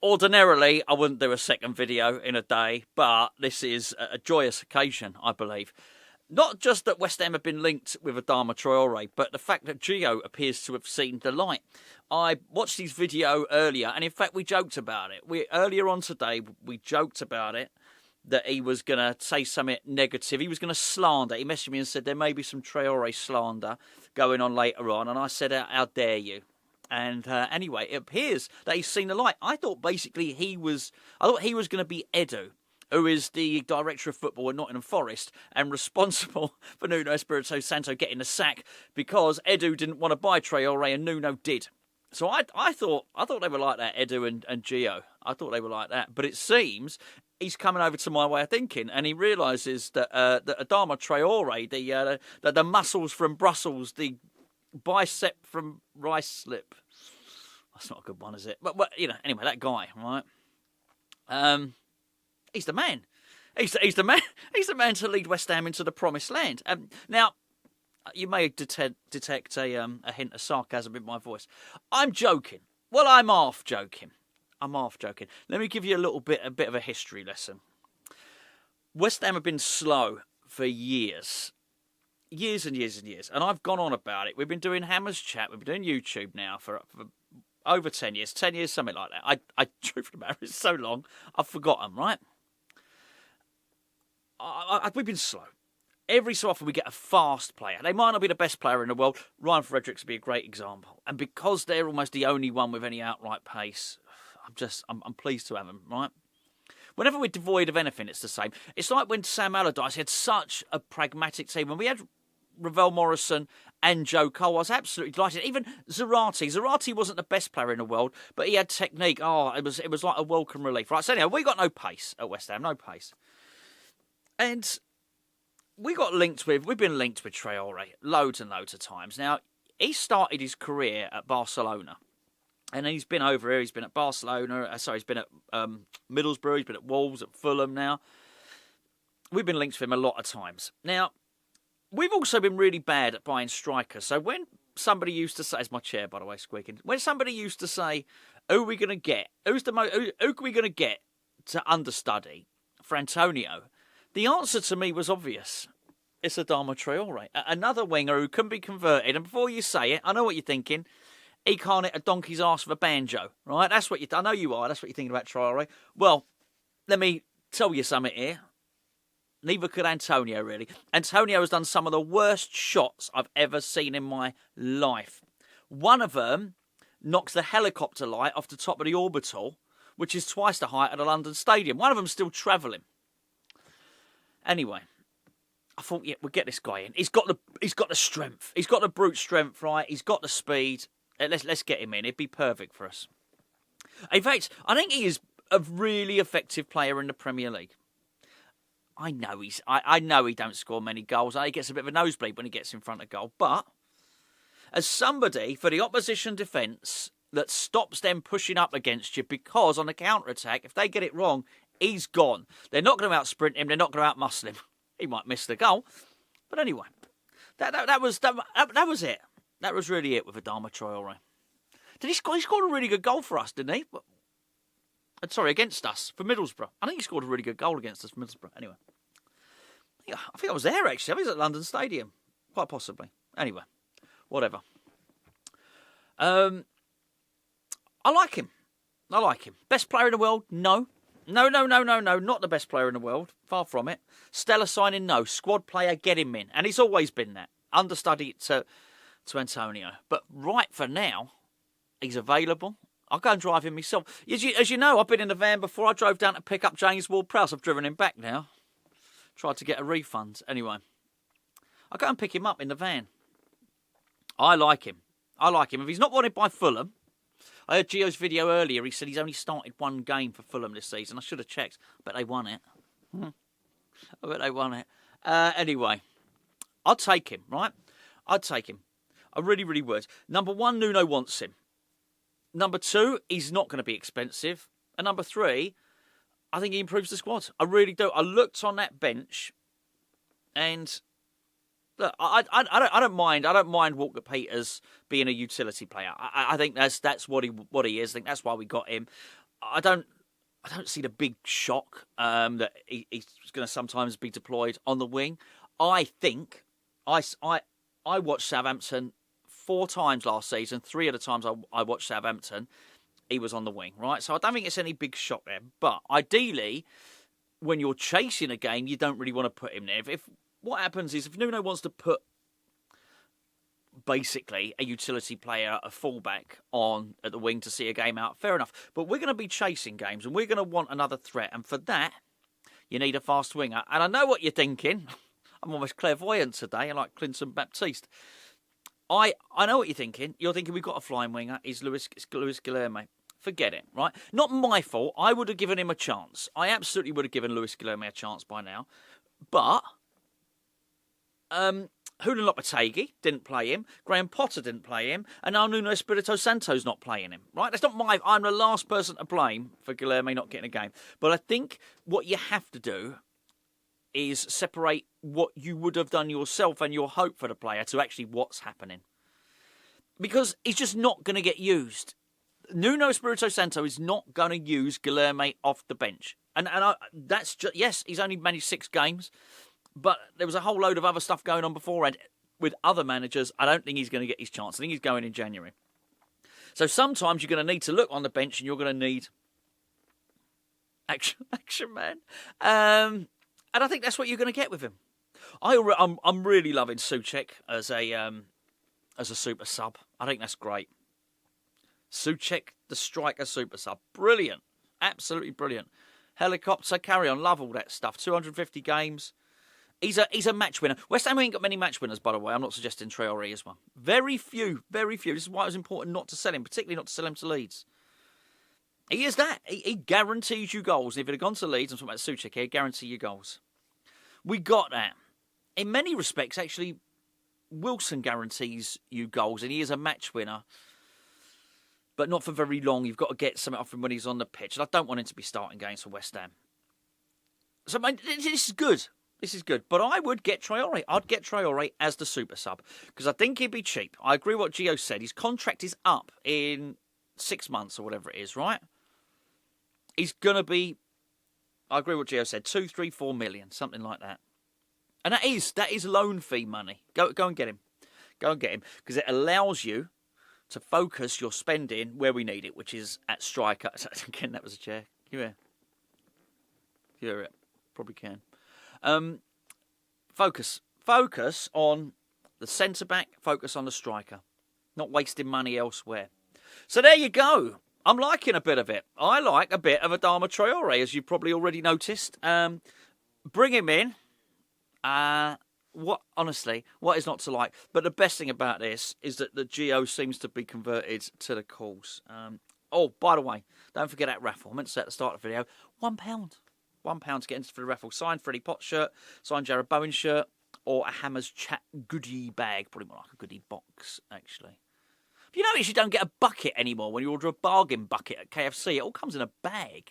Ordinarily, I wouldn't do a second video in a day, but this is a joyous occasion, I believe. Not just that West Ham have been linked with Adama Traoré, but the fact that Gio appears to have seen the light. I watched his video earlier, and in fact, we joked about it. Earlier on today, we joked about it, that he was going to say something negative. He was going to slander. He messaged me and said there may be some Traoré slander going on later on, and I said, how dare you? And anyway, it appears that he's seen the light. I thought basically he was going to be Edu, who is the director of football at Nottingham Forest and responsible for Nuno Espírito Santo getting the sack because Edu didn't want to buy Traoré and Nuno did. So I thought they were like that, Edu and Gio. I thought they were like that. But it seems he's coming over to my way of thinking, and he realises that Adama Traoré, the muscles from Brussels, the bicep from rice slip. That's not a good one, is it? But anyway, that guy, right? He's the man. He's the man. He's the man to lead West Ham into the promised land. Now, you may detect a hint of sarcasm in my voice. I'm joking. Well, I'm half joking. Let me give you a bit of a history lesson. West Ham have been slow for years. Years and years and years. And I've gone on about it. We've been doing Hammers Chat. We've been doing YouTube now for over 10 years. 10 years, something like that. I truth of the matter, it's so long, I've forgotten, right? We've been slow. Every so often we get a fast player. They might not be the best player in the world. Ryan Fredericks would be a great example. And because they're almost the only one with any outright pace, I'm pleased to have them, right? Whenever we're devoid of anything, it's the same. It's like when Sam Allardyce had such a pragmatic team. When we had Ravel Morrison and Joe Cole, I was absolutely delighted. Even Zarate wasn't the best player in the world, but he had technique. Oh, it was like a welcome relief. Right, so anyhow, we got no pace at West Ham, no pace. And we've been linked with Traoré loads and loads of times. Now, he started his career at Barcelona. And he's been over here. He's been at Barcelona. He's been at Middlesbrough. He's been at Wolves, at Fulham now. We've been linked with him a lot of times. Now, we've also been really bad at buying strikers. So when somebody used to say, it's my chair, by the way, squeaking. When somebody used to say, who are we going to get? Who are we going to get to understudy for Antonio? The answer to me was obvious. It's Adama Traoré, another winger who can be converted. And before you say it, I know what you're thinking. He can't hit a donkey's arse with a banjo, right? I know you are. That's what you're thinking about Traoré. Well, let me tell you something here. Neither could Antonio, really. Antonio has done some of the worst shots I've ever seen in my life. One of them knocks the helicopter light off the top of the orbital, which is twice the height of the London Stadium. One of them's still travelling. Anyway, I thought, yeah, we'll get this guy in. He's got the strength. He's got the brute strength, right? He's got the speed. Let's get him in. It'd be perfect for us. In fact, I think he is a really effective player in the Premier League. I know he don't score many goals. He gets a bit of a nosebleed when he gets in front of goal. But as somebody for the opposition defence that stops them pushing up against you, because on the counter-attack, if they get it wrong, he's gone. They're not going to out-sprint him. They're not going to out-muscle him. He might miss the goal. But anyway, that was it. That was really it with Adama Traoré. He scored a really good goal for us, didn't he? Sorry, against us, for Middlesbrough. I think he scored a really good goal against us for Middlesbrough. Anyway. I think I was there, actually. I was at London Stadium. Quite possibly. Anyway, whatever. I like him. Best player in the world? No. No. Not the best player in the world. Far from it. Stellar signing? No. Squad player? Get him in. And he's always been that. Understudy to Antonio. But right for now, he's available. I'll go and drive him myself. As you know, I've been in the van before. I drove down to pick up James Ward-Prowse. I've driven him back now. Tried to get a refund. Anyway, I'll go and pick him up in the van. I like him. If he's not wanted by Fulham, I heard Gio's video earlier. He said he's only started one game for Fulham this season. I should have checked. I bet they won it. Anyway, I'll take him, right? I'd take him. I really, really would. Number one, Nuno wants him. Number two, he's not going to be expensive. And number three, I think he improves the squad. I really do. I looked on that bench, and look, I don't mind. I don't mind Walker Peters being a utility player. I think that's what he is. I think that's why we got him. I don't see the big shock that he's going to sometimes be deployed on the wing. I think I watched Southampton 4 times last season. 3 of the times I watched Southampton, he was on the wing, right? So I don't think it's any big shock there. But ideally, when you're chasing a game, you don't really want to put him there. If what happens is if Nuno wants to put basically a utility player, a fullback on at the wing to see a game out, fair enough. But we're going to be chasing games and we're going to want another threat. And for that, you need a fast winger. And I know what you're thinking. I'm almost clairvoyant today. I like Clinton Baptiste. I know what you're thinking. You're thinking we've got a flying winger. It's Luis Guilherme. Forget it, right? Not my fault. I would have given him a chance. I absolutely would have given Luis Guilherme a chance by now. But Julian Lopetegui didn't play him. Graham Potter didn't play him. And now Nuno Espírito Santo's not playing him, right? That's not my... I'm the last person to blame for Guilherme not getting a game. But I think what you have to do is separate what you would have done yourself and your hope for the player to actually what's happening. Because he's just not going to get used. Nuno Espírito Santo is not going to use Guilherme off the bench. And that's just... Yes, he's only managed 6 games. But there was a whole load of other stuff going on beforehand with other managers. I don't think he's going to get his chance. I think he's going in January. So sometimes you're going to need to look on the bench and you're going to need action man. And I think that's what you're going to get with him. I'm really loving Souček as a super sub. I think that's great. Souček, the striker super sub. Brilliant. Absolutely brilliant. Helicopter, carry on. Love all that stuff. 250 games. He's a match winner. West Ham ain't got many match winners, by the way. I'm not suggesting Traoré is one. Very few. This is why it was important not to sell him, particularly not to sell him to Leeds. He is that. He guarantees you goals. And if it had gone to Leeds, I'm talking about Souček here, guarantee you goals. We got that. In many respects, actually, Wilson guarantees you goals, and he is a match winner. But not for very long. You've got to get something off him when he's on the pitch. And I don't want him to be starting games for West Ham. So this is good. This is good. But I would get Traoré. I'd get Traoré as the super sub. Because I think he'd be cheap. I agree with what Gio said. His contract is up in 6 months or whatever it is, right? He's going to be, I agree with what Gio said, 2, 3, 4 million. Something like that. And that is loan fee money. Go and get him. Go and get him. Because it allows you to focus your spending where we need it, which is at striker. Again, that was a chair. Can you hear it? Probably can. Focus on the centre-back, focus on the striker. Not wasting money elsewhere. So there you go. I'm liking a bit of it. I like a bit of Adama Traoré, as you've probably already noticed. Bring him in. What is not to like? But the best thing about this is that the Geo seems to be converted to the calls. By the way, don't forget that raffle. I meant to say at the start of the video, £1. £1 to get into for the raffle. Signed Freddie Potts shirt, signed Jared Bowen shirt, or a Hammers Chat goodie bag. Probably more like a goodie box, actually. But you notice you don't get a bucket anymore when you order a bargain bucket at KFC. It all comes in a bag.